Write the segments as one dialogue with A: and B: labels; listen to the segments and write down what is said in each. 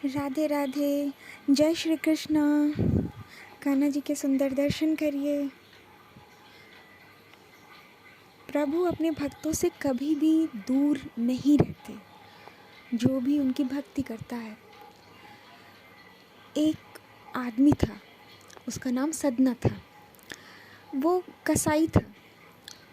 A: राधे राधे। जय श्री कृष्ण। कान्हा जी के सुंदर दर्शन करिए। प्रभु अपने भक्तों से कभी भी दूर नहीं रहते, जो भी उनकी भक्ति करता है। एक आदमी था, उसका नाम सदना था। वो कसाई था।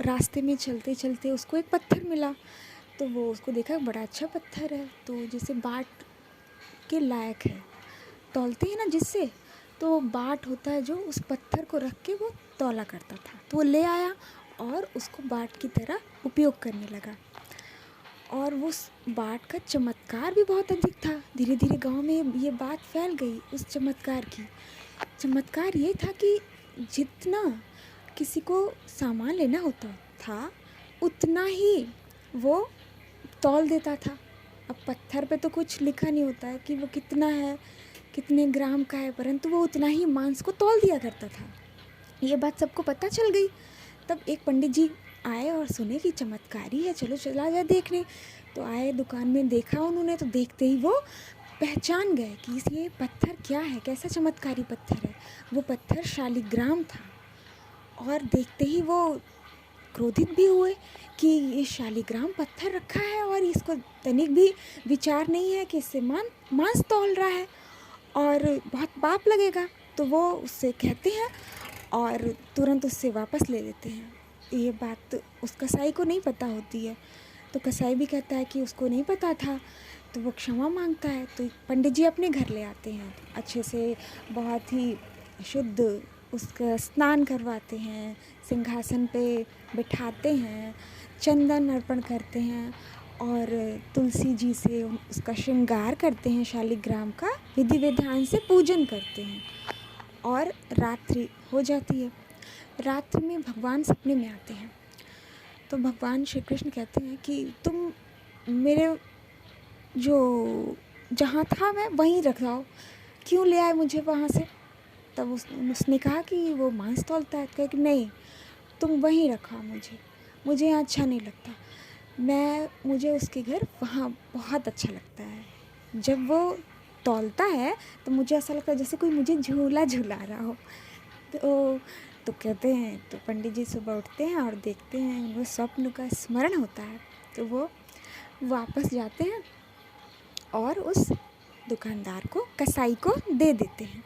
A: रास्ते में चलते चलते उसको एक पत्थर मिला, तो वो उसको देखा बड़ा अच्छा पत्थर है, तो जैसे बाट के लायक है, तौलते हैं ना जिससे, तो वो बाट होता है जो उस पत्थर को रख के वो तौला करता था। तो वो ले आया और उसको बाट की तरह उपयोग करने लगा। और उस बाट का चमत्कार भी बहुत अधिक था। धीरे धीरे गांव में ये बात फैल गई उस चमत्कार की। चमत्कार ये था कि जितना किसी को सामान लेना होता था उतना ही वो तौल देता था। अब पत्थर पे तो कुछ लिखा नहीं होता है कि वो कितना है, कितने ग्राम का है, परंतु वो उतना ही मांस को तौल दिया करता था। ये बात सबको पता चल गई। तब एक पंडित जी आए और सुने कि चमत्कारी है, चलो चला जाए देखने। तो आए, दुकान में देखा उन्होंने, तो देखते ही वो पहचान गए कि ये पत्थर क्या है, कैसा चमत्कारी पत्थर है। वो पत्थर शालिग्राम था। और देखते ही वो क्रोधित भी हुए कि ये शालिग्राम पत्थर रखा है और इसको तनिक भी विचार नहीं है कि इससे मांस तौल रहा है और बहुत पाप लगेगा। तो वो उससे कहते हैं और तुरंत उससे वापस ले लेते हैं। ये बात उस कसाई को नहीं पता होती है, तो कसाई भी कहता है कि उसको नहीं पता था, तो वो क्षमा मांगता है। तो पंडित जी अपने घर ले आते हैं, अच्छे से बहुत ही शुद्ध उसका स्नान करवाते हैं, सिंहासन पे बिठाते हैं, चंदन अर्पण करते हैं और तुलसी जी से उसका श्रृंगार करते हैं, शालिग्राम का विधि विधान से पूजन करते हैं। और रात्रि हो जाती है। रात्रि में भगवान सपने में आते हैं। तो भगवान श्री कृष्ण कहते हैं कि तुम मेरे जो जहाँ था मैं वहीं रख जाओ, क्यों ले आए मुझे वहाँ से। तब उसने कहा कि वो मांस तौलता है। कहा कि नहीं, तुम वहीं रखा, मुझे यहाँ अच्छा नहीं लगता। मुझे उसके घर वहाँ बहुत अच्छा लगता है। जब वो तौलता है तो मुझे ऐसा लगता है जैसे कोई मुझे झूला झूला रहा हो। तो कहते हैं, तो पंडित जी सुबह उठते हैं और देखते हैं उनको स्वप्न का स्मरण होता है। तो वो वापस जाते हैं और उस दुकानदार को, कसाई को दे देते हैं।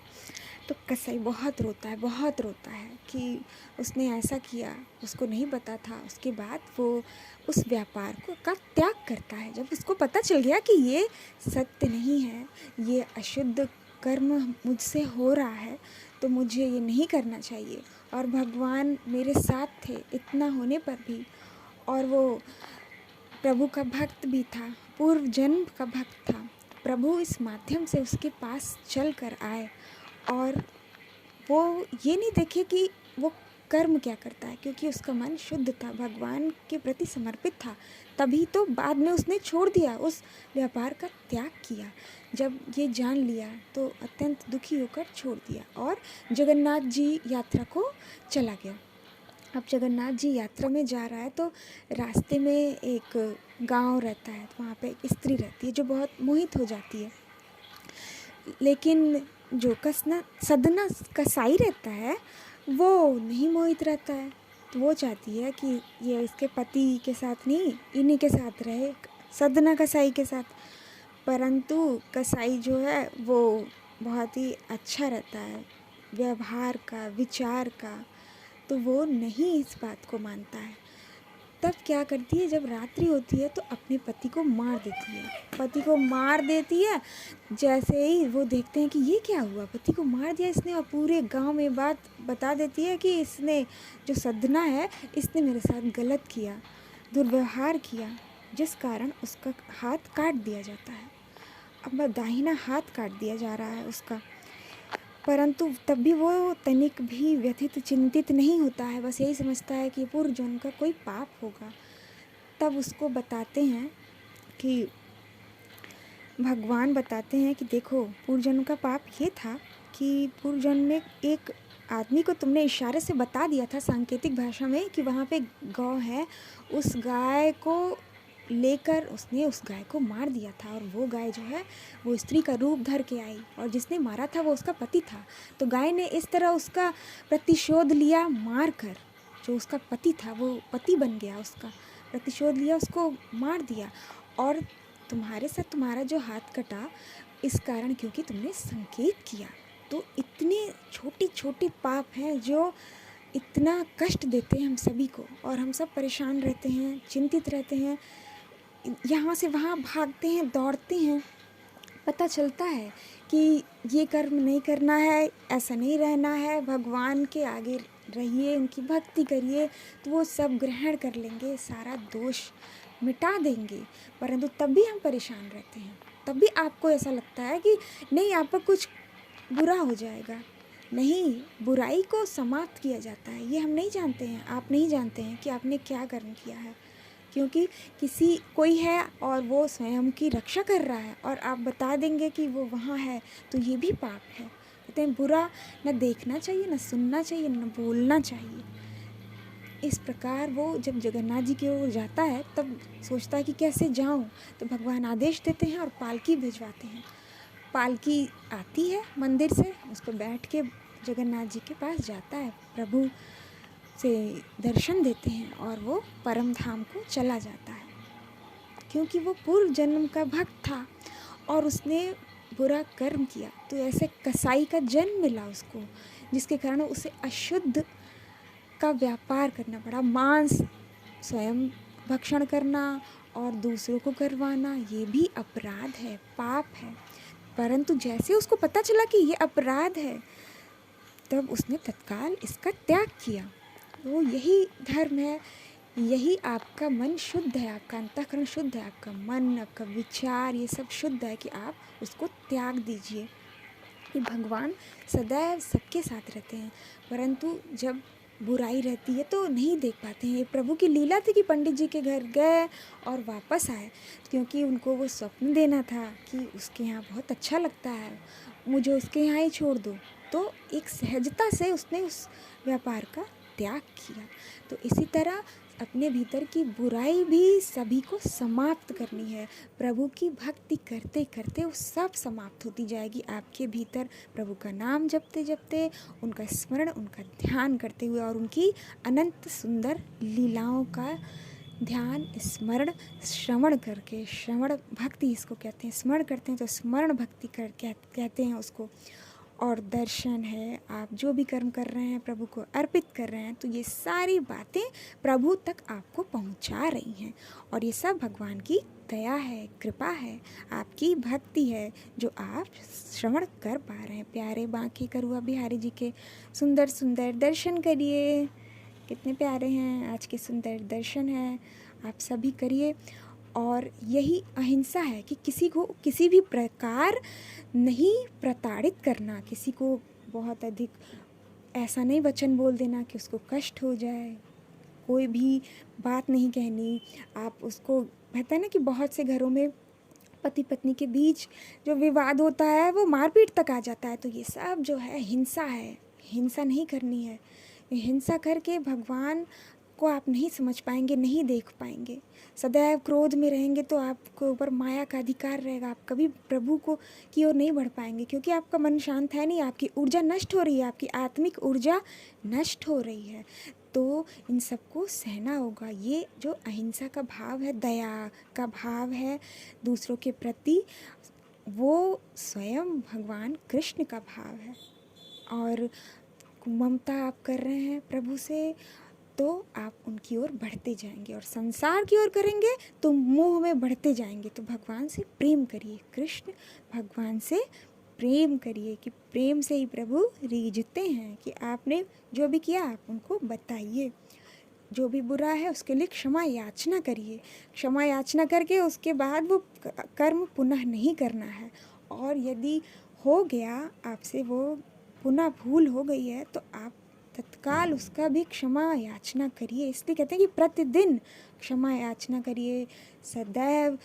A: तो कसाई बहुत रोता है कि उसने ऐसा किया, उसको नहीं पता था। उसके बाद वो उस व्यापार का त्याग करता है। जब उसको पता चल गया कि ये सत्य नहीं है, ये अशुद्ध कर्म मुझसे हो रहा है, तो मुझे ये नहीं करना चाहिए। और भगवान मेरे साथ थे इतना होने पर भी, और वो प्रभु का भक्त भी था, पूर्व जन्म का भक्त था। प्रभु इस माध्यम से उसके पास चल कर आए और वो ये नहीं देखे कि वो कर्म क्या करता है, क्योंकि उसका मन शुद्ध था, भगवान के प्रति समर्पित था। तभी तो बाद में उसने छोड़ दिया, उस व्यापार का त्याग किया। जब ये जान लिया तो अत्यंत दुखी होकर छोड़ दिया और जगन्नाथ जी यात्रा को चला गया। अब जगन्नाथ जी यात्रा में जा रहा है, तो रास्ते में एक गांव रहता है, तो वहाँ पे एक स्त्री रहती है जो बहुत मोहित हो जाती है। लेकिन जो सदना कसाई रहता है वो नहीं मोहित रहता है। तो वो चाहती है कि ये इसके पति के साथ नहीं, इन्हीं के साथ रहे, सदना कसाई के साथ। परंतु कसाई जो है वो बहुत ही अच्छा रहता है व्यवहार का, विचार का, तो वो नहीं इस बात को मानता है। तब क्या करती है, जब रात्रि होती है तो अपने पति को मार देती है। जैसे ही वो देखते हैं कि ये क्या हुआ, पति को मार दिया इसने, और पूरे गांव में बात बता देती है कि इसने, जो सदना है, इसने मेरे साथ गलत किया, दुर्व्यवहार किया, जिस कारण उसका हाथ काट दिया जाता है। अब दाहिना हाथ काट दिया जा रहा है उसका। परंतु तब भी वो तनिक भी व्यथित, चिंतित नहीं होता है, बस यही समझता है कि पूर्व जन्म का कोई पाप होगा। तब उसको बताते हैं कि भगवान बताते हैं कि देखो, पूर्व जन्म का पाप ये था कि पूर्व जन्म में एक आदमी को तुमने इशारे से बता दिया था सांकेतिक भाषा में कि वहाँ पे गौ है, उस गाय को लेकर उसने उस गाय को मार दिया था। और वो गाय जो है वो स्त्री का रूप धर के आई, और जिसने मारा था वो उसका पति था। तो गाय ने इस तरह उसका प्रतिशोध लिया मार कर। जो उसका पति था वो पति बन गया, उसका प्रतिशोध लिया, उसको मार दिया। और तुम्हारे साथ तुम्हारा जो हाथ कटा इस कारण क्योंकि तुमने संकेत किया। तो इतने छोटे छोटे पाप हैं जो इतना कष्ट देते हैं हम सभी को, और हम सब परेशान रहते हैं, चिंतित रहते हैं, यहाँ से वहाँ भागते हैं, दौड़ते हैं। पता चलता है कि ये कर्म नहीं करना है, ऐसा नहीं रहना है, भगवान के आगे रहिए, उनकी भक्ति करिए, तो वो सब ग्रहण कर लेंगे, सारा दोष मिटा देंगे। परंतु तब भी हम परेशान रहते हैं, तब भी आपको ऐसा लगता है कि नहीं, आप पर कुछ बुरा हो जाएगा। नहीं, बुराई को समाप्त किया जाता है। ये हम नहीं जानते हैं, आप नहीं जानते हैं कि आपने क्या कर्म किया है, क्योंकि कोई है और वो स्वयं की रक्षा कर रहा है, और आप बता देंगे कि वो वहाँ है, तो ये भी पाप है। कहते हैं बुरा न देखना चाहिए, न सुनना चाहिए, न बोलना चाहिए। इस प्रकार वो जब जगन्नाथ जी की ओर जाता है तब सोचता है कि कैसे जाऊँ। तो भगवान आदेश देते हैं और पालकी भिजवाते हैं। पालकी आती है मंदिर से, उसको बैठ के जगन्नाथ जी के पास जाता है, प्रभु से दर्शन देते हैं, और वो परम धाम को चला जाता है। क्योंकि वो पूर्व जन्म का भक्त था और उसने बुरा कर्म किया, तो ऐसे कसाई का जन्म मिला उसको, जिसके कारण उसे अशुद्ध का व्यापार करना पड़ा। मांस स्वयं भक्षण करना और दूसरों को करवाना ये भी अपराध है, पाप है। परंतु जैसे उसको पता चला कि ये अपराध है, तब उसने तत्काल इसका त्याग किया। तो यही धर्म है, यही आपका मन शुद्ध है, आपका अंतःकरण शुद्ध है, आपका मन, आपका विचार, ये सब शुद्ध है कि आप उसको त्याग दीजिए। कि भगवान सदैव सबके साथ रहते हैं, परंतु जब बुराई रहती है तो नहीं देख पाते हैं। ये प्रभु की लीला थी कि पंडित जी के घर गए और वापस आए, क्योंकि उनको वो स्वप्न देना था कि उसके यहाँ बहुत अच्छा लगता है, मुझे उसके यहाँ ही छोड़ दो। तो एक सहजता से उसने उस व्यापार का त्याग किया। तो इसी तरह अपने भीतर की बुराई भी सभी को समाप्त करनी है। प्रभु की भक्ति करते करते वो सब समाप्त होती जाएगी आपके भीतर। प्रभु का नाम जपते जपते, उनका स्मरण, उनका ध्यान करते हुए, और उनकी अनंत सुंदर लीलाओं का ध्यान, स्मरण, श्रवण करके, श्रवण भक्ति इसको कहते हैं, स्मरण करते हैं तो स्मरण भक्ति कहते हैं उसको। और दर्शन है, आप जो भी कर्म कर रहे हैं प्रभु को अर्पित कर रहे हैं, तो ये सारी बातें प्रभु तक आपको पहुंचा रही हैं। और ये सब भगवान की दया है, कृपा है, आपकी भक्ति है जो आप श्रवण कर पा रहे हैं। प्यारे बांके करुआ बिहारी जी के सुंदर सुंदर दर्शन करिए, कितने प्यारे हैं आज के सुंदर दर्शन हैं, आप सभी करिए। और यही अहिंसा है कि किसी को किसी भी प्रकार नहीं प्रताड़ित करना, किसी को बहुत अधिक ऐसा नहीं वचन बोल देना कि उसको कष्ट हो जाए, कोई भी बात नहीं कहनी। आप उसको, कहते हैं ना कि बहुत से घरों में पति पत्नी के बीच जो विवाद होता है वो मारपीट तक आ जाता है। तो ये सब जो है हिंसा है, हिंसा नहीं करनी है। हिंसा करके भगवान को आप नहीं समझ पाएंगे, नहीं देख पाएंगे। सदैव क्रोध में रहेंगे तो आपके ऊपर माया का अधिकार रहेगा, आप कभी प्रभु को की ओर नहीं बढ़ पाएंगे, क्योंकि आपका मन शांत है नहीं, आपकी ऊर्जा नष्ट हो रही है, आपकी आत्मिक ऊर्जा नष्ट हो रही है। तो इन सबको सहना होगा। ये जो अहिंसा का भाव है, दया का भाव है दूसरों के प्रति, वो स्वयं भगवान कृष्ण का भाव है। और ममता आप कर रहे हैं प्रभु से, तो आप उनकी ओर बढ़ते जाएंगे, और संसार की ओर करेंगे तो मोह में बढ़ते जाएंगे। तो भगवान से प्रेम करिए, कृष्ण भगवान से प्रेम करिए, कि प्रेम से ही प्रभु रीझते हैं कि आपने जो भी किया आप उनको बताइए, जो भी बुरा है उसके लिए क्षमा याचना करिए। क्षमा याचना करके उसके बाद वो कर्म पुनः नहीं करना है। और यदि हो गया आपसे, वो पुनः भूल हो गई है, तो आप तत्काल उसका भी क्षमा याचना करिए। इसलिए कहते हैं कि प्रतिदिन क्षमा याचना करिए। सदैव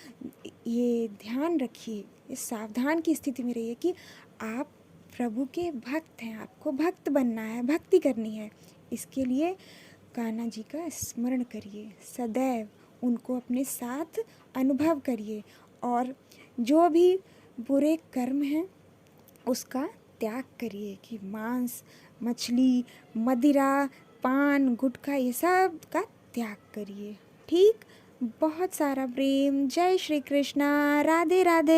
A: ये ध्यान रखिए, इस सावधान की स्थिति में रहिए कि आप प्रभु के भक्त हैं, आपको भक्त बनना है, भक्ति करनी है। इसके लिए कान्हा जी का स्मरण करिए, सदैव उनको अपने साथ अनुभव करिए और जो भी बुरे कर्म हैं उसका त्याग करिए कि मांस, मछली, मदिरा, पान, गुटखा ये सब का त्याग करिए। ठीक, बहुत सारा प्रेम। जय श्री कृष्णा। राधे राधे।